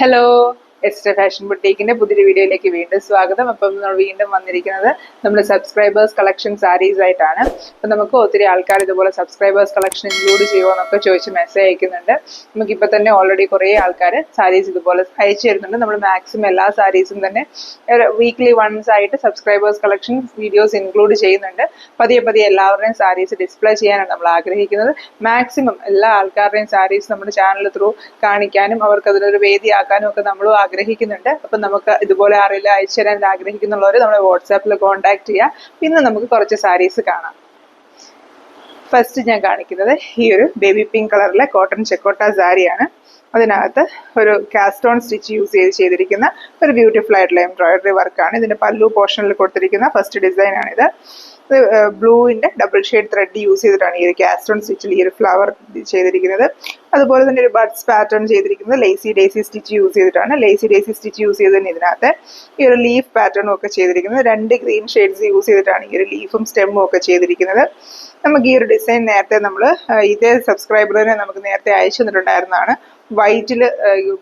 Hello, ester fashion ബുട്ടീക്കിന്റെ പുതിയൊരു വീഡിയോയിലേക്ക് വീണ്ടും സ്വാഗതം. അപ്പം നമ്മൾ വീണ്ടും വന്നിരിക്കുന്നത് നമ്മുടെ സബ്സ്ക്രൈബേഴ്സ് കളക്ഷൻ സാരീസ് ആയിട്ടാണ്. അപ്പം നമുക്ക് ഒത്തിരി ആൾക്കാർ ഇതുപോലെ സബ്സ്ക്രൈബേഴ്സ് കളക്ഷൻ ഇൻക്ലൂഡ് ചെയ്യുമോ എന്നൊക്കെ ചോദിച്ച് മെസ്സേജ് അയക്കുന്നുണ്ട്. നമുക്കിപ്പോൾ തന്നെ ഓൾറെഡി കുറേ ആൾക്കാർ സാരീസ് ഇതുപോലെ അയച്ചു തരുന്നുണ്ട്. നമ്മൾ മാക്സിമം എല്ലാ സാരീസും തന്നെ വീക്ക്ലി വൺസ് ആയിട്ട് സബ്സ്ക്രൈബേഴ്സ് കളക്ഷൻ വീഡിയോസ് ഇൻക്ലൂഡ് ചെയ്യുന്നുണ്ട്. പതിയെ പതിയെ എല്ലാവരുടെയും സാരീസ് ഡിസ്പ്ലേ ചെയ്യാനാണ് നമ്മൾ ആഗ്രഹിക്കുന്നത്. മാക്സിമം എല്ലാ ആൾക്കാരുടെയും സാരീസ് നമ്മുടെ ചാനൽ ത്രൂ കാണിക്കാനും അവർക്ക് അതിനൊരു വേദിയാക്കാനും ഒക്കെ നമ്മളും ആഗ്രഹിക്കുന്നുണ്ട്. അപ്പം നമുക്ക് ഇതുപോലെ ആരെങ്കിലും അയച്ചു തരാൻ ആഗ്രഹിക്കുന്നുള്ളവർ നമ്മളെ വാട്സാപ്പിൽ കോൺടാക്ട് ചെയ്യുക. പിന്നെ നമുക്ക് കുറച്ച് സാരീസ് കാണാം. ഫസ്റ്റ് ഞാൻ കാണിക്കുന്നത് ഈ ഒരു ബേബി പിങ്ക് കളറിലെ കോട്ടൺ ചെക്കോട്ട സാരിയാണ്. അതിനകത്ത് ഒരു കാസ്റ്റോൺ സ്റ്റിച്ച് യൂസ് ചെയ്തിരിക്കുന്ന ഒരു ബ്യൂട്ടിഫുൾ ആയിട്ടുള്ള എംബ്രോയിഡറി വർക്കാണ്. ഇതിന്റെ പല്ലു പോർഷനിൽ കൊടുത്തിരിക്കുന്ന ഫസ്റ്റ് ഡിസൈൻ ആണിത്. ബ്ലൂവിന്റെ ഡബിൾ ഷെയ്ഡ് ത്രെഡ് യൂസ് ചെയ്തിട്ടാണ് ഈ ഒരു കാസ്റ്റോൺ സ്റ്റിച്ചിൽ ഈ ഒരു ഫ്ലവർ ചെയ്തിരിക്കുന്നത്. അതുപോലെ തന്നെ ഒരു ബഡ്സ് പാറ്റേൺ ചെയ്തിരിക്കുന്നത് ലേസി ഡേസി സ്റ്റിച്ച് യൂസ് ചെയ്തിട്ടാണ്. ലേസി ഡേസി സ്റ്റിച്ച് യൂസ് ചെയ്തതിന് ഇതിനകത്ത് ഈ ഒരു ലീഫ് പാറ്റേണും ഒക്കെ ചെയ്തിരിക്കുന്നത്. 2 ഗ്രീൻ ഷെയ്ഡ്സ് യൂസ് ചെയ്തിട്ടാണ് ഈ ഒരു ലീഫും സ്റ്റെമ്മും ഒക്കെ ചെയ്തിരിക്കുന്നത്. നമുക്ക് ഈ ഒരു ഡിസൈൻ നേരത്തെ നമ്മൾ ഇതേ സബ്സ്ക്രൈബറിനെ നമുക്ക് നേരത്തെ അയച്ചു തന്നിട്ടുണ്ടായിരുന്നതാണ്. വൈറ്റിൽ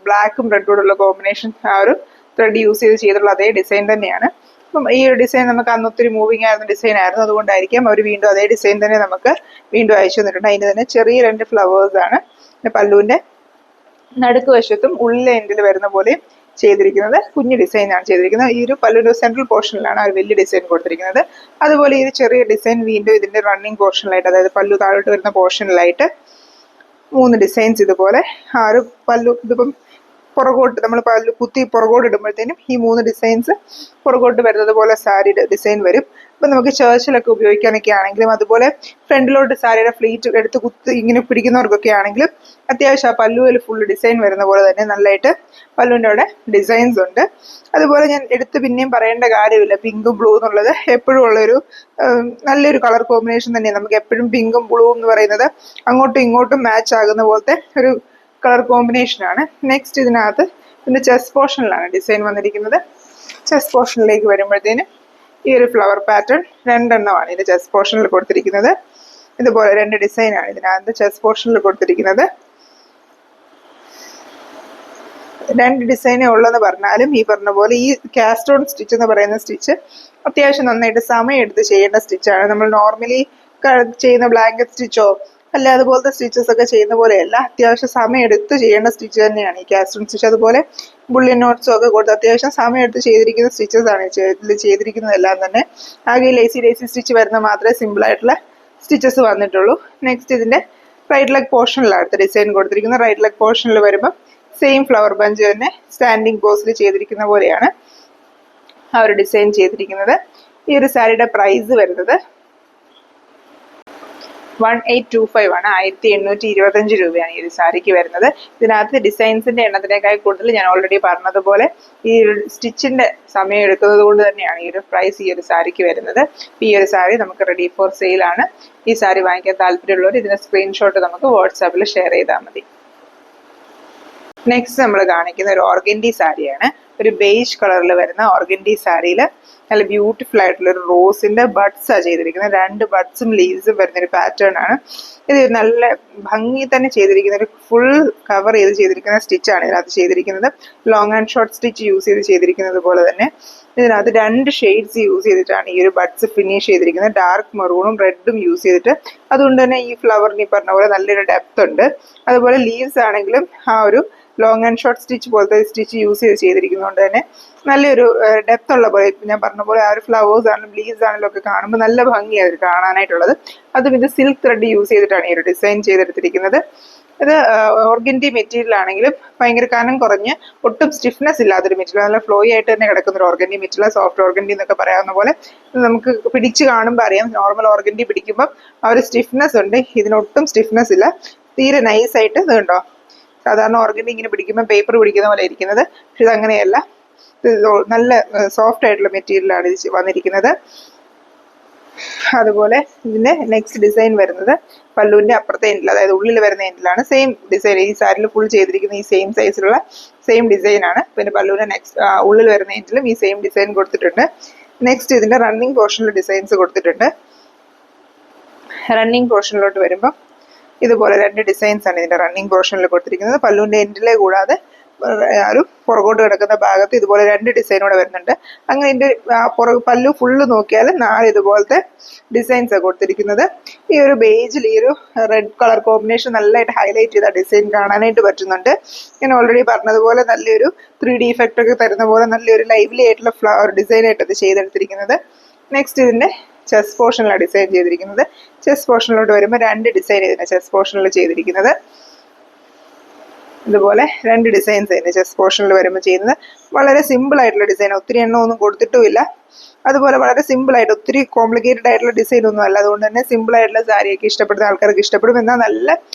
ബ്ലാക്കും റെഡോടുള്ള കോമ്പിനേഷൻ ആ ഒരു ത്രെഡ് യൂസ് ചെയ്തിട്ടുള്ള അതേ ഡിസൈൻ തന്നെയാണ്. അപ്പം ഈ ഒരു ഡിസൈൻ നമുക്ക് അന്ന് ഒത്തിരി മൂവിങ് ആയിരുന്ന ഡിസൈൻ ആയിരുന്നു. അതുകൊണ്ടായിരിക്കും അവർ വീണ്ടും അതേ ഡിസൈൻ തന്നെ നമുക്ക് വീണ്ടും അയച്ചു തന്നിട്ടുണ്ട്. അതിന് തന്നെ ചെറിയ 2 ഫ്ലവേഴ്സ് ആണ് പല്ലുവിന്റെ നടുക്ക് വശത്തും ഉള്ളിലെ എൻഡിൽ വരുന്ന പോലെ ചെയ്തിരിക്കുന്നത്. കുഞ്ഞു ഡിസൈൻ ആണ് ചെയ്തിരിക്കുന്നത്. ഈ ഒരു പല്ലുവിന്റെ സെൻട്രൽ പോർഷനിലാണ് ആ വലിയ ഡിസൈൻ കൊടുത്തിരിക്കുന്നത്. അതുപോലെ ഈ ചെറിയ ഡിസൈൻ വീണ്ടും ഇതിന്റെ റണ്ണിങ് പോർഷനിലായിട്ട്, അതായത് പല്ലു താഴോട്ട് വരുന്ന പോർഷനിലായിട്ട് 3 ഡിസൈൻസ് ഇതുപോലെ ആ ഒരു പല്ലു ഇതിപ്പം പുറകോട്ട് നമ്മൾ കുത്തി പുറകോട്ട് ഇടുമ്പോഴത്തേനും ഈ 3 ഡിസൈൻസ് പുറകോട്ട് വരുന്നത് പോലെ സാരിയുടെ ഡിസൈൻ വരും. അപ്പം നമുക്ക് ചേർച്ചിലൊക്കെ ഉപയോഗിക്കാനൊക്കെ ആണെങ്കിലും, അതുപോലെ ഫ്രണ്ടിലോട്ട് സാരിയുടെ ഫ്ലീറ്റ് എടുത്ത് കുത്തി ഇങ്ങനെ പിടിക്കുന്നവർക്കൊക്കെ ആണെങ്കിലും അത്യാവശ്യം ആ പല്ലുവിൽ ഫുൾ ഡിസൈൻ വരുന്ന പോലെ തന്നെ നല്ലതായിട്ട് പല്ലുവിൻ്റെ അവിടെ ഡിസൈൻസ് ഉണ്ട്. അതുപോലെ ഞാൻ എടുത്ത് പിന്നെയും പറയേണ്ട കാര്യമില്ല, പിങ്കും ബ്ലൂ എന്നുള്ളത് എപ്പോഴും ഉള്ളൊരു നല്ലൊരു കളർ കോമ്പിനേഷൻ തന്നെയാണ്. നമുക്ക് എപ്പോഴും പിങ്കും ബ്ലൂ എന്ന് പറയുന്നത് അങ്ങോട്ടും ഇങ്ങോട്ടും മാച്ച് ആകുന്ന പോലത്തെ ഒരു കളർ കോമ്പിനേഷൻ ആണ്. നെക്സ്റ്റ് ഇതിനകത്ത് ഇതിന്റെ ചെസ്റ്റ് പോർഷനിലാണ് ഡിസൈൻ വന്നിരിക്കുന്നത്. ചെസ്റ്റ് പോർഷനിലേക്ക് വരുമ്പോഴത്തേന് ഈ ഒരു ഫ്ലവർ പാറ്റേൺ 2 എണ്ണമാണ് ഇതിന്റെ ചെസ്റ്റ് പോർഷനിൽ കൊടുത്തിരിക്കുന്നത്. ഇതുപോലെ 2 ഡിസൈനാണ് ഇതിനകത്ത് ചെസ്റ്റ് പോർഷനിൽ കൊടുത്തിരിക്കുന്നത്. 2 ഡിസൈനേ ഉള്ളെന്ന് പറഞ്ഞാലും ഈ പറഞ്ഞ പോലെ ഈ കാസ്റ്റോൺ സ്റ്റിച്ച് എന്ന് പറയുന്ന സ്റ്റിച്ച് അത്യാവശ്യം നന്നായിട്ട് സമയം എടുത്ത് ചെയ്യേണ്ട സ്റ്റിച്ചാണ്. നമ്മൾ നോർമലി ചെയ്യുന്ന ബ്ലാങ്കറ്റ് സ്റ്റിച്ചോ അല്ല അതുപോലത്തെ സ്റ്റിച്ചസ് ഒക്കെ ചെയ്യുന്ന പോലെയല്ല, അത്യാവശ്യം സമയം എടുത്ത് ചെയ്യേണ്ട സ്റ്റിച്ച് തന്നെയാണ് ഈ കാസ്റ്റോൺ സ്റ്റിച്ച്. അതുപോലെ ബുള്ളിയൻ നോട്ട്സും ഒക്കെ കൊടുത്ത് അത്യാവശ്യം സമയം എടുത്ത് ചെയ്തിരിക്കുന്ന സ്റ്റിച്ചസ് ആണ് ഇതിൽ ചെയ്തിരിക്കുന്നതെല്ലാം തന്നെ. ആകെ ലേസി സ്റ്റിച്ച് വരുന്ന മാത്രമേ സിമ്പിൾ ആയിട്ടുള്ള സ്റ്റിച്ചസ് വന്നിട്ടുള്ളൂ. നെക്സ്റ്റ് ഇതിന്റെ റൈറ്റ് ലെഗ് പോർഷനിലാണ് അടുത്ത ഡിസൈൻ കൊടുത്തിരിക്കുന്നത്. റൈറ്റ് ലെഗ് പോർഷനിൽ വരുമ്പോൾ സെയിം ഫ്ലവർ ബഞ്ച് തന്നെ സ്റ്റാൻഡിങ് പോസിൽ ചെയ്തിരിക്കുന്ന പോലെയാണ് ആ ഒരു ഡിസൈൻ ചെയ്തിരിക്കുന്നത്. ഈ ഒരു സാരിയുടെ പ്രൈസ് വരുന്നത് 1825 ആണ്. 1825 രൂപയാണ് ഈ ഒരു സാരിക്ക് വരുന്നത്. ഇതിനകത്ത് ഡിസൈൻസിന്റെ എണ്ണത്തിനേക്കാൾ കൂടുതൽ ഞാൻ ഓൾറെഡി പറഞ്ഞതുപോലെ ഈ ഒരു സ്റ്റിച്ചിന്റെ സമയം എടുക്കുന്നത് കൊണ്ട് തന്നെയാണ് ഈ ഒരു പ്രൈസ് ഈ ഒരു സാരിക്ക് വരുന്നത്. ഈ ഒരു സാരി നമുക്ക് റെഡി ഫോർ സെയിൽ ആണ്. ഈ സാരി വാങ്ങിക്കാൻ താല്പര്യമുള്ളവർ ഇതിന്റെ സ്ക്രീൻഷോട്ട് നമുക്ക് വാട്സാപ്പിൽ ഷെയർ ചെയ്താൽ മതി. നെക്സ്റ്റ് നമ്മൾ കാണിക്കുന്ന ഒരു ഓർഗൻഡി സാരിയാണ്. ഒരു ബേജ് കളറിൽ വരുന്ന ഓർഗൻഡി സാരിയിൽ നല്ല ബ്യൂട്ടിഫുൾ ആയിട്ടുള്ള ഒരു റോസിന്റെ ബഡ്സ് ആണ് ചെയ്തിരിക്കുന്നത്. 2 ബഡ്സും ലീവ്സും വരുന്നൊരു പാറ്റേൺ ആണ്. ഇത് നല്ല ഭംഗി തന്നെ ചെയ്തിരിക്കുന്ന ഒരു ഫുൾ കവർ ചെയ്തിരിക്കുന്ന സ്റ്റിച്ചാണ് ഇതിനകത്ത് ചെയ്തിരിക്കുന്നത്. Long and short stitch use ചെയ്തിരിക്കുന്നത് പോലെ തന്നെ ഇതിനകത്ത് 2 ഷെയ്ഡ്സ് യൂസ് ചെയ്തിട്ടാണ് ഈ ഒരു ബഡ്സ് ഫിനിഷ് ചെയ്തിരിക്കുന്നത്. ഡാർക്ക് മെറൂണും റെഡും യൂസ് ചെയ്തിട്ട്, അതുകൊണ്ട് തന്നെ ഈ ഫ്ലവറിന് ഈ പറഞ്ഞ പോലെ നല്ലൊരു ഡെപ്ത് ഉണ്ട്. അതുപോലെ ലീവ്സ് ആണെങ്കിലും ആ ഒരു ലോങ് ആൻഡ് ഷോർട്ട് സ്റ്റിച്ച് പോലത്തെ സ്റ്റിച്ച് യൂസ് ചെയ്തിരിക്കുന്നതുകൊണ്ട് തന്നെ നല്ലൊരു ഡെപ്ത് ഉള്ള പോലെ, ഞാൻ പറഞ്ഞ പോലെ ആ ഒരു ഫ്ലവേഴ്സ് ആണെങ്കിലും ലീവ്സ് ആണെങ്കിലും ഒക്കെ കാണുമ്പോൾ നല്ല ഭംഗിയാണ് ഇത് കാണാനായിട്ടുള്ളത്. അതും ഇത് സിൽക്ക് ത്രെഡ് യൂസ് ചെയ്തിട്ടാണ് ഈ ഒരു ഡിസൈൻ ചെയ്തെടുത്തിരിക്കുന്നത്. ഇത് ഓർഗൻഡി മെറ്റീരിയൽ ആണെങ്കിലും ഭയങ്കര കനം കുറഞ്ഞ് ഒട്ടും സ്റ്റിഫ്നെസ് ഇല്ലാത്തൊരു മെറ്റീരിയൽ, നല്ല ഫ്ലോയി ആയിട്ട് തന്നെ കിടക്കുന്ന ഒരു ഓർഗൻഡി മെറ്റീരിയൽ, സോഫ്റ്റ് ഓർഗൻഡി എന്നൊക്കെ പറയാവുന്ന പോലെ. നമുക്ക് പിടിച്ച് കാണുമ്പോൾ അറിയാം, നോർമൽ ഓർഗൻഡി പിടിക്കുമ്പോൾ ആ ഒരു സ്റ്റിഫ്നെസ് ഉണ്ട്. ഇതിനൊട്ടും സ്റ്റിഫ്നെസ് ഇല്ല, തീരെ നൈസായിട്ട് ഇത് കണ്ടോ. സാധാരണ ഓർഗൻഡി ഇങ്ങനെ പിടിക്കുമ്പോൾ പേപ്പർ പിടിക്കുന്ന പോലെ ഇരിക്കുന്നത്, പക്ഷെ ഇത് അങ്ങനെയല്ല. നല്ല സോഫ്റ്റ് ആയിട്ടുള്ള മെറ്റീരിയലാണ് ഇത് വന്നിരിക്കുന്നത്. അതുപോലെ ഇതിന്റെ നെക്സ്റ്റ് ഡിസൈൻ വരുന്നത് പല്ലുവിന്റെ അപ്പുറത്തെ എൻഡിൽ, അതായത് ഉള്ളിൽ വരുന്ന എൻഡിലാണ്. സെയിം ഡിസൈൻ ഈ സാരിയിൽ ഫുൾ ചെയ്തിരിക്കുന്ന ഈ സെയിം സൈസിലുള്ള സെയിം ഡിസൈൻ ആണ്. പിന്നെ പല്ലുവിന്റെ നെക്സ്റ്റ് ഉള്ളിൽ വരുന്ന എൻഡിലും ഈ സെയിം ഡിസൈൻ കൊടുത്തിട്ടുണ്ട്. നെക്സ്റ്റ് ഇതിന്റെ റണ്ണിങ് പോർഷനിൽ ഡിസൈൻസ് കൊടുത്തിട്ടുണ്ട്. റണ്ണിങ് പോർഷനിലോട്ട് വരുമ്പോൾ ഇതുപോലെ 2 ഡിസൈൻസ് ആണ് ഇതിന്റെ റണ്ണിങ് പോർഷനിൽ കൊടുത്തിരിക്കുന്നത്. പല്ലുവിന്റെ എൻഡിലെ കൂടാതെ ഒരു പുറകോട്ട് കിടക്കുന്ന ഭാഗത്ത് ഇതുപോലെ 2 ഡിസൈൻ കൂടെ വരുന്നുണ്ട്. അങ്ങനെ ഇതിൻ്റെ പല്ലു ഫുള്ള് നോക്കിയാൽ 4 ഇതുപോലത്തെ ഡിസൈൻസ് കൊടുത്തിരിക്കുന്നത്. ഈ ഒരു ബേജിൽ ഈ ഒരു റെഡ് കളർ കോമ്പിനേഷൻ നല്ലതായിട്ട് ഹൈലൈറ്റ് ചെയ്ത ഡിസൈൻ കാണാനായിട്ട് പറ്റുന്നുണ്ട്. ഞാൻ ഓൾറെഡി പറഞ്ഞതുപോലെ നല്ലൊരു 3D ഇഫക്റ്റ് ഒക്കെ തരുന്ന പോലെ നല്ലൊരു ലൈവ്ലി ആയിട്ടുള്ള ഫ്ലവർ ഡിസൈനായിട്ട് ഇത് ചെയ്തെടുത്തിരിക്കുന്നത്. നെക്സ്റ്റ് ഇതിൻ്റെ ചെസ്റ്റ് പോർഷനിലാണ് ഡിസൈൻ ചെയ്തിരിക്കുന്നത്. ചെസ്റ്റ് പോർഷനിലോട്ട് വരുമ്പോൾ 2 ഡിസൈൻ ഇതിൻ്റെ ചെസ്റ്റ് പോർഷനിൽ ചെയ്തിരിക്കുന്നത്. ഇതുപോലെ 2 ഡിസൈൻസ് തന്നെ ചെസ്റ്റ് പോർഷനിൽ വരുമ്പോൾ ചെയ്യുന്നത്. വളരെ സിമ്പിൾ ആയിട്ടുള്ള ഡിസൈൻ, ഒത്തിരി എണ്ണം ഒന്നും കൊടുത്തിട്ടുമില്ല. അതുപോലെ വളരെ സിമ്പിളായിട്ട് ഒത്തിരി കോംപ്ലിക്കേറ്റഡ് ആയിട്ടുള്ള ഡിസൈൻ ഒന്നും അല്ല. അതുകൊണ്ട് തന്നെ സിമ്പിൾ ആയിട്ടുള്ള സാരിയൊക്കെ ഇഷ്ടപ്പെടുന്ന ആൾക്കാർക്ക് ഇഷ്ടപ്പെടും. എന്നാൽ നല്ല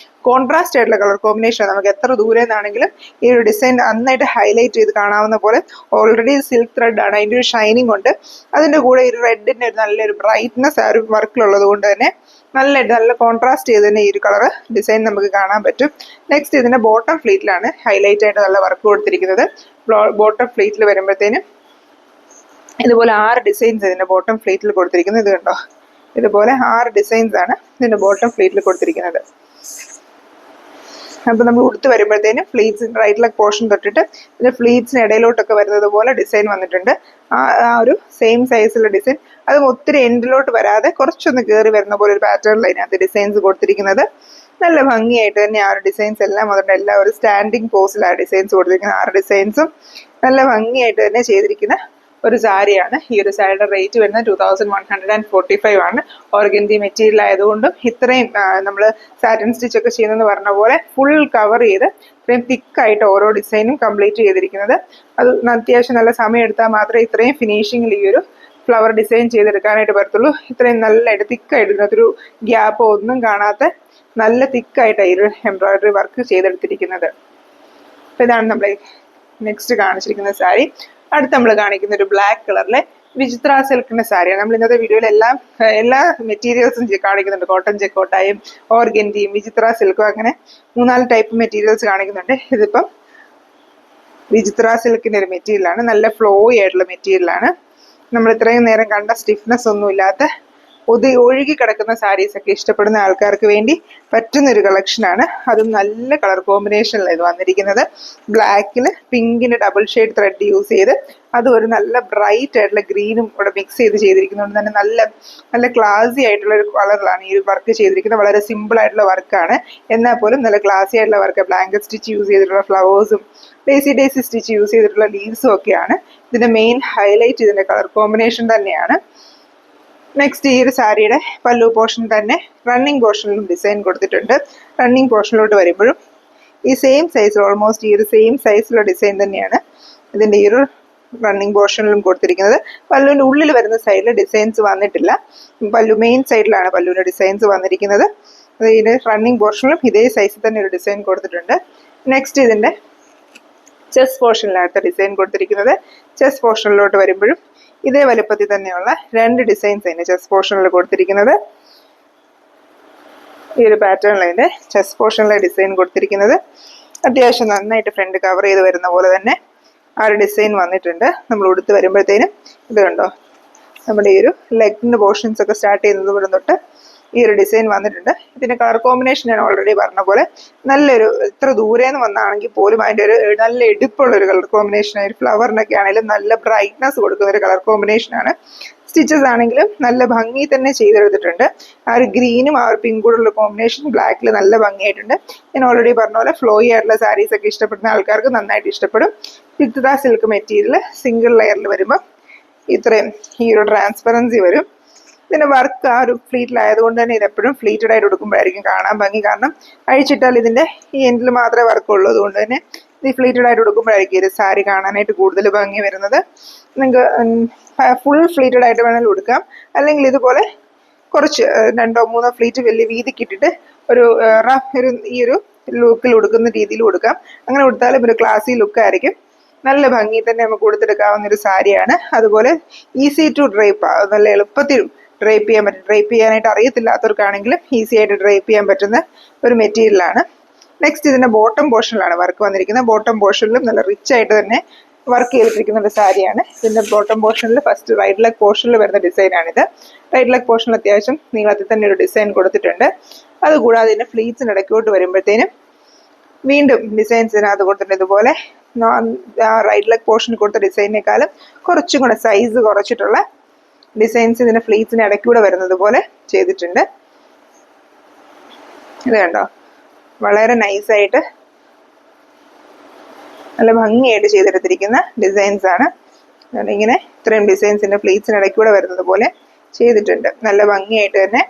കോൺട്രാസ്റ്റ് ആയിട്ടുള്ള കളർ കോമ്പിനേഷൻ, നമുക്ക് എത്ര ദൂരെ നിന്നാണെങ്കിലും ഈ ഒരു ഡിസൈൻ നന്നായിട്ട് ഹൈലൈറ്റ് ചെയ്ത് കാണാവുന്ന പോലെ. ഓൾറെഡി സിൽക്ക് ത്രെഡ് ആണ്, അതിൻ്റെ ഒരു ഷൈനിങ് ഉണ്ട്. അതിൻ്റെ കൂടെ ഒരു റെഡിൻ്റെ ഒരു നല്ലൊരു ബ്രൈറ്റ്നെസ് ആ ഒരു വർക്കിലുള്ളത് കൊണ്ട് തന്നെ നല്ല കോൺട്രാസ്റ്റ് ചെയ്ത് തന്നെ ഈ ഒരു കളർ ഡിസൈൻ നമുക്ക് കാണാൻ പറ്റും. നെക്സ്റ്റ് ഇതിൻ്റെ ബോട്ടം ഫ്ലീറ്റിലാണ് ഹൈലൈറ്റ് ആയിട്ട് നല്ല വർക്ക് കൊടുത്തിരിക്കുന്നത്. ബോട്ടം ഫ്ലീറ്റിൽ വരുമ്പോഴത്തേനും ഇതുപോലെ 6 ഡിസൈൻസ് ഇതിൻ്റെ ബോട്ടം ഫ്ലീറ്റിൽ കൊടുത്തിരിക്കുന്നത്. ഇത് കണ്ടോ, ഇതുപോലെ 6 ഡിസൈൻസ് ആണ് ഇതിൻ്റെ ബോട്ടം ഫ്ലീറ്റിൽ കൊടുത്തിരിക്കുന്നത്. അപ്പോൾ നമ്മൾ ഉടുത്ത് വരുമ്പോഴത്തേനും ഫ്ലീറ്റ്സ് റൈറ്റ് ലെഗ് പോർഷൻ തൊട്ടിട്ട് ഇതിൻ്റെ ഫ്ലീറ്റ്സിന് ഇടയിലോട്ടൊക്കെ വരുന്നത് പോലെ ഡിസൈൻ വന്നിട്ടുണ്ട്. ആ ഒരു സെയിം സൈസിലുള്ള ഡിസൈൻ, അതും ഒത്തിരി എൻഡിലോട്ട് വരാതെ കുറച്ചൊന്ന് കയറി വരുന്ന പോലെ ഒരു പാറ്റേണിൽ അതിനകത്ത് ഡിസൈൻസ് കൊടുത്തിരിക്കുന്നത്. നല്ല ഭംഗിയായിട്ട് തന്നെ ആ ഒരു ഡിസൈൻസ് എല്ലാം അതുകൊണ്ട് എല്ലാം ഒരു സ്റ്റാൻഡിങ് പോസിലാണ് ഡിസൈൻസ് കൊടുത്തിരിക്കുന്നത്. 6 ഡിസൈൻസും നല്ല ഭംഗിയായിട്ട് തന്നെ ചെയ്തിരിക്കുന്ന ഒരു സാരിയാണ്. ഈ ഒരു സാരിയുടെ റേറ്റ് വരുന്നത് 2145 ആണ്. ഓർഗൻസി മെറ്റീരിയൽ ആയതുകൊണ്ടും ഇത്രയും നമ്മൾ സാറ്റിൻ സ്റ്റിച്ച് ഒക്കെ ചെയ്യുന്നതെന്ന് പറഞ്ഞ പോലെ ഫുൾ കവർ ചെയ്ത് ഇത്രയും തിക്കായിട്ട് ഓരോ ഡിസൈനും കംപ്ലീറ്റ് ചെയ്തിരിക്കുന്നത്. അത് അത്യാവശ്യം നല്ല സമയം എടുത്താൽ മാത്രമേ ഇത്രയും ഫിനിഷിങ്ങിൽ ഈ ഒരു ഫ്ലവർ ഡിസൈൻ ചെയ്തെടുക്കാനായിട്ട് പറ്റത്തുള്ളൂ. ഇത്രയും നല്ലതായിട്ട് തിക്കായിട്ട് ഇതിനകത്തൊരു ഗ്യാപ്പ് ഒന്നും കാണാത്ത നല്ല തിക്കായിട്ടാണ് ഈ ഒരു എംബ്രോയിഡറി വർക്ക് ചെയ്തെടുത്തിരിക്കുന്നത്. അപ്പോൾ ഇതാണ് നമ്മൾ നെക്സ്റ്റ് കാണിച്ചിരിക്കുന്ന സാരി. അടുത്ത് നമ്മൾ കാണിക്കുന്ന ഒരു ബ്ലാക്ക് കളറിലെ വിചിത്ര സിൽക്കിന്റെ സാരിയാണ്. നമ്മൾ ഇന്നത്തെ വീഡിയോയിൽ എല്ലാ മെറ്റീരിയൽസും കാണിക്കുന്നുണ്ട്. കോട്ടൺ ചെക്കോട്ടായും ഓർഗൻഡിയും വിചിത്ര സിൽക്കും അങ്ങനെ 3-4 ടൈപ്പ് മെറ്റീരിയൽസ് കാണിക്കുന്നുണ്ട്. ഇതിപ്പം വിചിത്ര സിൽക്കിന്റെ ഒരു മെറ്റീരിയലാണ്. നല്ല ഫ്ലോയി ആയിട്ടുള്ള മെറ്റീരിയലാണ്. നമ്മൾ ഇത്രയും നേരം കണ്ട സ്റ്റിഫ്നെസ് ഒന്നും ഇല്ലാത്ത ഒഴുകി കിടക്കുന്ന സാരീസ് ഒക്കെ ഇഷ്ടപ്പെടുന്ന ആൾക്കാർക്ക് വേണ്ടി പറ്റുന്നൊരു കളക്ഷനാണ്. അതും നല്ല കളർ കോമ്പിനേഷനിലാണ് ഇത് വന്നിരിക്കുന്നത്. ബ്ലാക്കിൽ പിങ്കിന് ഡബിൾ ഷെയ്ഡ് ത്രെഡ് യൂസ് ചെയ്ത് അതും ഒരു നല്ല ബ്രൈറ്റ് ആയിട്ടുള്ള ഗ്രീനും ഇവിടെ മിക്സ് ചെയ്തിരിക്കുന്നതുകൊണ്ട് തന്നെ നല്ല ക്ലാസി ആയിട്ടുള്ള ഒരു കളറിലാണ് ഈ വർക്ക് ചെയ്തിരിക്കുന്നത്. വളരെ സിമ്പിൾ ആയിട്ടുള്ള വർക്കാണ്, എന്നാൽ പോലും നല്ല ക്ലാസി ആയിട്ടുള്ള വർക്ക്. ബ്ലാങ്കറ്റ് സ്റ്റിച്ച് യൂസ് ചെയ്തിട്ടുള്ള ഫ്ലവേഴ്സും ഡേസി സ്റ്റിച്ച് യൂസ് ചെയ്തിട്ടുള്ള ലീവ്സും ഒക്കെയാണ് ഇതിന്റെ മെയിൻ ഹൈലൈറ്റ്. ഇതിന്റെ കളർ കോമ്പിനേഷൻ തന്നെയാണ്. നെക്സ്റ്റ് ഈ ഒരു സാരിയുടെ പല്ലു പോർഷൻ തന്നെ റണ്ണിങ് പോർഷനിലും ഡിസൈൻ കൊടുത്തിട്ടുണ്ട്. റണ്ണിങ് പോർഷനിലോട്ട് വരുമ്പോഴും ഈ സെയിം സൈസിൽ ഓൾമോസ്റ്റ് ഈ ഒരു സെയിം സൈസിലുള്ള ഡിസൈൻ തന്നെയാണ് ഇതിൻ്റെ ഈ ഒരു റണ്ണിങ് പോർഷനിലും കൊടുത്തിരിക്കുന്നത്. പല്ലുവിൻ്റെ ഉള്ളിൽ വരുന്ന സൈഡിൽ ഡിസൈൻസ് വന്നിട്ടില്ല. മെയിൻ സൈഡിലാണ് പല്ലുവിൻ്റെ ഡിസൈൻസ് വന്നിരിക്കുന്നത്. ഇതിൻ്റെ റണ്ണിങ് പോർഷനിലും ഇതേ സൈസിൽ തന്നെ ഒരു ഡിസൈൻ കൊടുത്തിട്ടുണ്ട്. നെക്സ്റ്റ് ഇതിൻ്റെ ചെസ്റ്റ് പോർഷനിലാണ് ഡിസൈൻ കൊടുത്തിരിക്കുന്നത്. ചെസ്റ്റ് പോർഷനിലോട്ട് വരുമ്പോഴും ഇതേ വലുപ്പത്തിൽ തന്നെയുള്ള 2 ഡിസൈൻസ് അതിൻ്റെ ചെസ്റ്റ് പോർഷനിൽ കൊടുത്തിരിക്കുന്നത്. ഈ ഒരു പാറ്റേണിലെ ചെസ്റ്റ് പോർഷനിലെ ഡിസൈൻ കൊടുത്തിരിക്കുന്നത്. അത്യാവശ്യം നന്നായിട്ട് ഫ്രണ്ട് കവർ ചെയ്ത് വരുന്ന പോലെ തന്നെ ആ ഒരു ഡിസൈൻ വന്നിട്ടുണ്ട്. നമ്മൾ ഉടുത്ത് വരുമ്പോഴത്തേനും ഇത് കണ്ടോ, നമ്മുടെ ഈ ഒരു ലെഗിൻ്റെ പോർഷൻസ് ഒക്കെ സ്റ്റാർട്ട് ചെയ്യുന്നത് ഇവിടെ തൊട്ട് ഈ ഒരു ഡിസൈൻ വന്നിട്ടുണ്ട്. ഇതിൻ്റെ കളർ കോമ്പിനേഷൻ ഞാൻ ഓൾറെഡി പറഞ്ഞ പോലെ നല്ലൊരു ഇത്ര ദൂരെ നിന്ന് വന്നാണെങ്കിൽ പോലും അതിൻ്റെ ഒരു നല്ല എടുപ്പുള്ള ഒരു കളർ കോമ്പിനേഷൻ. ഒരു ഫ്ലവറിനൊക്കെ ആണെങ്കിലും നല്ല ബ്രൈറ്റ്നസ് കൊടുക്കുന്ന ഒരു കളർ കോമ്പിനേഷനാണ്. സ്റ്റിച്ചസ് ആണെങ്കിലും നല്ല ഭംഗി തന്നെ ചെയ്തെടുത്തിട്ടുണ്ട്. ആ ഒരു ഗ്രീനും ആ ഒരു പിങ്കൂടുള്ള കോമ്പിനേഷൻ ബ്ലാക്കിൽ നല്ല ഭംഗിയായിട്ടുണ്ട്. ഞാൻ ഓൾറെഡി പറഞ്ഞ പോലെ ഫ്ലോയി ആയിട്ടുള്ള സാരീസ് ഒക്കെ ഇഷ്ടപ്പെടുന്ന ആൾക്കാർക്ക് നന്നായിട്ട് ഇഷ്ടപ്പെടും. വിചിത്ര സിൽക്ക് മെറ്റീരിയൽ സിംഗിൾ ലെയറിൽ വരുമ്പോൾ ഇത്രയും ഈ ഒരു ട്രാൻസ്പെറൻസി വരും. ഇതിൻ്റെ വർക്ക് ആ ഒരു ഫ്ലീറ്റിലായതുകൊണ്ട് തന്നെ ഇതെപ്പോഴും ഫ്ലീറ്റഡ് ആയിട്ട് കൊടുക്കുമ്പോഴായിരിക്കും കാണാൻ ഭംഗി. കാരണം അഴിച്ചിട്ടാൽ ഇതിൻ്റെ ഈ എൻഡിൽ മാത്രമേ വർക്കുള്ളൂ. അതുകൊണ്ട് തന്നെ ഇത് ഫ്ലീറ്റഡ് ആയിട്ട് കൊടുക്കുമ്പോഴായിരിക്കും ഇത് സാരി കാണാനായിട്ട് കൂടുതൽ ഭംഗി വരുന്നത്. നിങ്ങൾക്ക് ഫുൾ ഫ്ലീറ്റഡ് ആയിട്ട് വേണമെങ്കിൽ കൊടുക്കാം, അല്ലെങ്കിൽ ഇതുപോലെ കുറച്ച് 2-3 ഫ്ലീറ്റ് വലിയ വീതിക്കിട്ടിട്ട് ഒരു ഈ ഒരു ലുക്കിൽ കൊടുക്കുന്ന രീതിയിൽ കൊടുക്കാം. അങ്ങനെ കൊടുത്താലും ഒരു ക്ലാസി ലുക്കായിരിക്കും. നല്ല ഭംഗി തന്നെ നമുക്ക് കൊടുത്തെടുക്കാവുന്ന ഒരു സാരിയാണ്. അതുപോലെ ഈസി ടു ഡ്രൈപ്പ്, നല്ല എളുപ്പത്തിൽ ഡ്രൈപ്പ് ചെയ്യാൻ പറ്റും. ഡ്രൈപ്പ് ചെയ്യാനായിട്ട് അറിയത്തില്ലാത്തവർക്കാണെങ്കിലും ഈസി ആയിട്ട് ഡ്രൈപ്പ് ചെയ്യാൻ പറ്റുന്ന ഒരു മെറ്റീരിയലാണ്. നെക്സ്റ്റ് ഇതിൻ്റെ ബോട്ടം പോർഷനിലാണ് വർക്ക് വന്നിരിക്കുന്നത്. ബോട്ടം പോർഷനിലും നല്ല റിച്ച് ആയിട്ട് തന്നെ വർക്ക് ചെയ്തിരിക്കുന്ന ഒരു സാരിയാണ്. ഇതിൻ്റെ ബോട്ടം പോർഷനിൽ ഫസ്റ്റ് റൈറ്റ് ലെഗ് പോർഷനിൽ വരുന്ന ഡിസൈനാണിത്. റൈറ്റ് ലെഗ് പോർഷനിൽ അത്യാവശ്യം നീളത്തിൽ തന്നെ ഒരു ഡിസൈൻ കൊടുത്തിട്ടുണ്ട്. അതുകൂടാതെ ഇതിൻ്റെ ഫ്ലീറ്റ്സിന് ഇടയ്ക്കോട്ട് വരുമ്പോഴത്തേനും വീണ്ടും ഡിസൈൻസ് ഇതിനകത്ത് കൊടുത്തിട്ടുണ്ട്. ഇതുപോലെ റൈറ്റ് ലെഗ് പോർഷനിൽ കൊടുത്ത ഡിസൈനേക്കാളും കുറച്ചും കൂടെ സൈസ് കുറച്ചിട്ടുള്ള ഡിസൈൻസ് ഇതിന്റെ ഫ്ലീറ്റ്സിന് ഇടയ്ക്കൂടെ വരുന്നത് പോലെ ചെയ്തിട്ടുണ്ട്. ഇത് കണ്ടോ, വളരെ നൈസായിട്ട് നല്ല ഭംഗിയായിട്ട് ചെയ്തെടുത്തിരിക്കുന്ന ഡിസൈൻസ് ആണ്. ഇങ്ങനെ ഇത്രയും ഡിസൈൻസിന്റെ ഫ്ലീറ്റ്സിന് ഇടയ്ക്കൂടെ വരുന്നത് പോലെ ചെയ്തിട്ടുണ്ട്. നല്ല ഭംഗിയായിട്ട് തന്നെ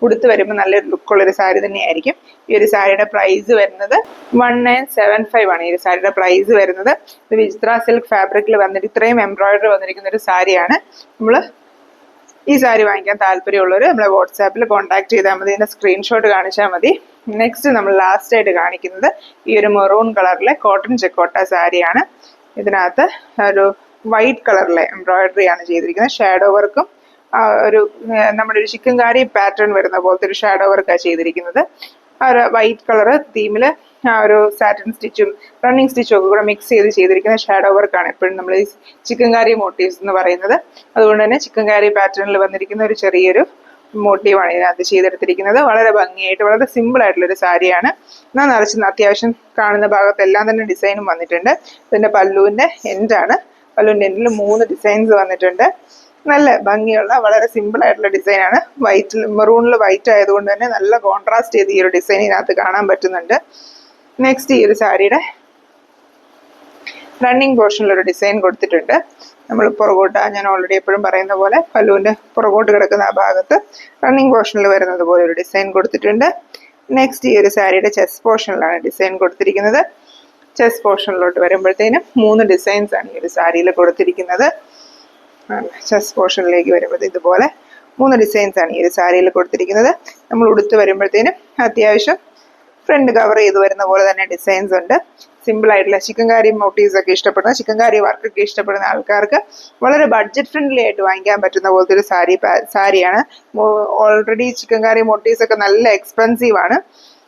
ഉടുത്ത് വരുമ്പോൾ നല്ലൊരു ലുക്കുള്ളൊരു സാരി തന്നെയായിരിക്കും. ഈ ഒരു സാരിയുടെ പ്രൈസ് വരുന്നത് 1975 ആണ്. ഈ ഒരു സാരിയുടെ പ്രൈസ് വരുന്നത്. ഇത് വിചിത്ര സിൽക്ക് ഫാബ്രിക്കിൽ വന്നിട്ട് ഇത്രയും എംബ്രോയിഡറി വന്നിരിക്കുന്ന ഒരു സാരിയാണ്. നമ്മൾ ഈ സാരി വാങ്ങിക്കാൻ താല്പര്യമുള്ളവർ നമ്മളെ വാട്സാപ്പിൽ കോൺടാക്ട് ചെയ്താൽ മതി. ഇതിന്റെ സ്ക്രീൻഷോട്ട് കാണിച്ചാൽ മതി. നെക്സ്റ്റ് നമ്മൾ ലാസ്റ്റ് ആയിട്ട് കാണിക്കുന്നത് ഈ ഒരു മെറൂൺ കളറിലെ കോട്ടൺ ചെക്കോട്ട സാരിയാണ്. ഇതിനകത്ത് ഒരു വൈറ്റ് കളറിലെ എംബ്രോയിഡറി ആണ് ചെയ്തിരിക്കുന്നത്. ഷാഡോ വർക്കും ഒരു നമ്മുടെ ഒരു ചിക്കൻകാരി പാറ്റേൺ വരുന്ന പോലത്തെ ഒരു ഷാഡോ വർക്കാണ് ചെയ്തിരിക്കുന്നത്. ആ ഒരു വൈറ്റ് കളർ തീമില് ആ ഒരു സാറ്റിൻ സ്റ്റിച്ചും റണ്ണിങ് സ്റ്റിച്ചും ഒക്കെ കൂടെ മിക്സ് ചെയ്തിരിക്കുന്ന ഷാഡോ വർക്കാണ് എപ്പോഴും നമ്മൾ ഈ ചിക്കൻകാരി മോട്ടീവ്സ് എന്ന് പറയുന്നത്. അതുകൊണ്ട് തന്നെ ചിക്കൻകാരി പാറ്റേണിൽ വന്നിരിക്കുന്ന ഒരു ചെറിയൊരു മോട്ടീവാണ് ഇതിനകത്ത് ചെയ്തെടുത്തിരിക്കുന്നത്. വളരെ ഭംഗിയായിട്ട് വളരെ സിമ്പിൾ ആയിട്ടുള്ള ഒരു സാരിയാണ്. എന്നാൽ നിറച്ച് അത്യാവശ്യം കാണുന്ന ഭാഗത്തെല്ലാം തന്നെ ഡിസൈനും വന്നിട്ടുണ്ട്. ഇതിന്റെ പല്ലുവിന്റെ എൻഡാണ്. പല്ലുവിന്റെ എൻഡിൽ 3 ഡിസൈൻസ് വന്നിട്ടുണ്ട്. നല്ല ഭംഗിയുള്ള വളരെ സിമ്പിൾ ആയിട്ടുള്ള ഡിസൈനാണ്. വൈറ്റിൽ മെറൂണിൽ വൈറ്റ് ആയതുകൊണ്ട് തന്നെ നല്ല കോൺട്രാസ്റ്റ് ചെയ്ത് ഈ ഒരു ഡിസൈൻ ഇതിനകത്ത് കാണാൻ പറ്റുന്നുണ്ട്. നെക്സ്റ്റ് ഈ ഒരു സാരിയുടെ റണ്ണിങ് പോർഷനിലൊരു ഡിസൈൻ കൊടുത്തിട്ടുണ്ട്. നമ്മൾ പുറകോട്ട് ഞാൻ ഓൾറെഡി എപ്പോഴും പറയുന്ന പോലെ പല്ലുവിന്റെ പുറകോട്ട് കിടക്കുന്ന ആ ഭാഗത്ത് റണ്ണിങ് പോർഷനിൽ വരുന്നത് പോലെ ഒരു ഡിസൈൻ കൊടുത്തിട്ടുണ്ട്. നെക്സ്റ്റ് ഈ ഒരു സാരിയുടെ ചെസ്റ്റ് പോർഷനിലാണ് ഡിസൈൻ കൊടുത്തിരിക്കുന്നത്. ചെസ്റ്റ് പോർഷനിലോട്ട് വരുമ്പോഴത്തേനും 3 ഡിസൈൻസ് ആണ് ഈ ഒരു സാരിയിൽ കൊടുത്തിരിക്കുന്നത്. ചെസ്റ്റ് പോർഷനിലേക്ക് വരുമ്പോൾ ഇതുപോലെ 3 ഡിസൈൻസ് ആണ് ഈ ഒരു സാരിയിൽ കൊടുത്തിരിക്കുന്നത്. നമ്മൾ ഉടുത്ത് വരുമ്പോഴത്തേനും അത്യാവശ്യം ഫ്രണ്ട് കവർ ചെയ്ത് വരുന്ന പോലെ തന്നെ ഡിസൈൻസ് ഉണ്ട്. സിമ്പിൾ ആയിട്ടുള്ള ചിക്കൻകാരി മോട്ടീവ്സ് ഒക്കെ ഇഷ്ടപ്പെടുന്ന ചിക്കൻകാരി വർക്കൊക്കെ ഇഷ്ടപ്പെടുന്ന ആൾക്കാർക്ക് വളരെ ബഡ്ജറ്റ് ഫ്രണ്ട്ലി ആയിട്ട് വാങ്ങിക്കാൻ പറ്റുന്ന പോലത്തെ ഒരു സാരിയാണ്. ഓൾറെഡി ചിക്കൻകാരി മോട്ടീവ്സ് ഒക്കെ നല്ല എക്സ്പെൻസീവ് ആണ്.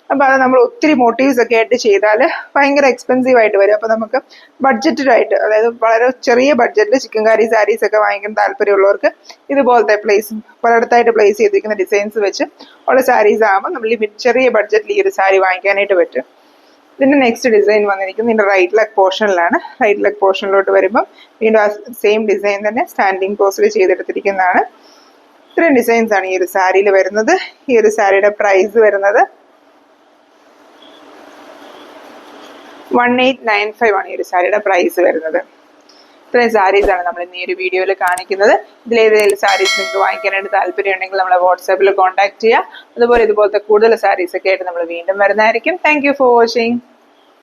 അപ്പൊ അത് നമ്മൾ ഒത്തിരി മോട്ടീവ്സ് ഒക്കെ ആയിട്ട് ചെയ്താൽ ഭയങ്കര എക്സ്പെൻസീവ് ആയിട്ട് വരും. അപ്പൊ നമുക്ക് ബഡ്ജറ്റിലായിട്ട്, അതായത് വളരെ ചെറിയ ബഡ്ജറ്റിൽ ചിക്കൻകാരി സാരീസ് ഒക്കെ വാങ്ങിക്കാൻ താല്പര്യമുള്ളവർക്ക് ഇതുപോലത്തെ പലയിടത്തായിട്ട് പ്ലേസ് ചെയ്തിരിക്കുന്ന ഡിസൈൻസ് വെച്ച് ഉള്ള സാരീസ് ആകുമ്പോൾ നമ്മൾ ചെറിയ ബഡ്ജറ്റിൽ ഈ ഒരു സാരി വാങ്ങിക്കാനായിട്ട് പറ്റും. ഇതിന്റെ നെക്സ്റ്റ് ഡിസൈൻ വന്നിരിക്കുന്നത് ഇതിന്റെ റൈറ്റ് ലെഗ് പോർഷനിലാണ്. റൈറ്റ് ലെഗ് പോർഷനിലോട്ട് വരുമ്പോൾ വീണ്ടും ആ സെയിം ഡിസൈൻ തന്നെ സ്റ്റാൻഡിങ് പോസിൽ ചെയ്തെടുത്തിരിക്കുന്നതാണ്. ഇത്രയും ഡിസൈൻസ് ആണ് ഈ ഒരു സാരിയിൽ വരുന്നത്. ഈ ഒരു സാരിയുടെ പ്രൈസ് വരുന്നത് 1895 ആണ് ഈ ഒരു സാരിയുടെ പ്രൈസ് വരുന്നത്. ഇത്രയും സാരീസ് ആണ് നമ്മൾ ഇന്ന് ഈ ഒരു വീഡിയോയിൽ കാണിക്കുന്നത്. ഇതിലേതെങ്കിലും സാരീസ് നിങ്ങൾക്ക് വാങ്ങിക്കാനായിട്ട് താല്പര്യം ഉണ്ടെങ്കിൽ നമ്മളെ വാട്സാപ്പിൽ കോൺടാക്ട് ചെയ്യുക. അതുപോലെ ഇതുപോലത്തെ കൂടുതൽ സാരീസ് ഒക്കെ ആയിട്ട് നമ്മൾ വീണ്ടും വരുന്നതായിരിക്കും. Thank you for watching.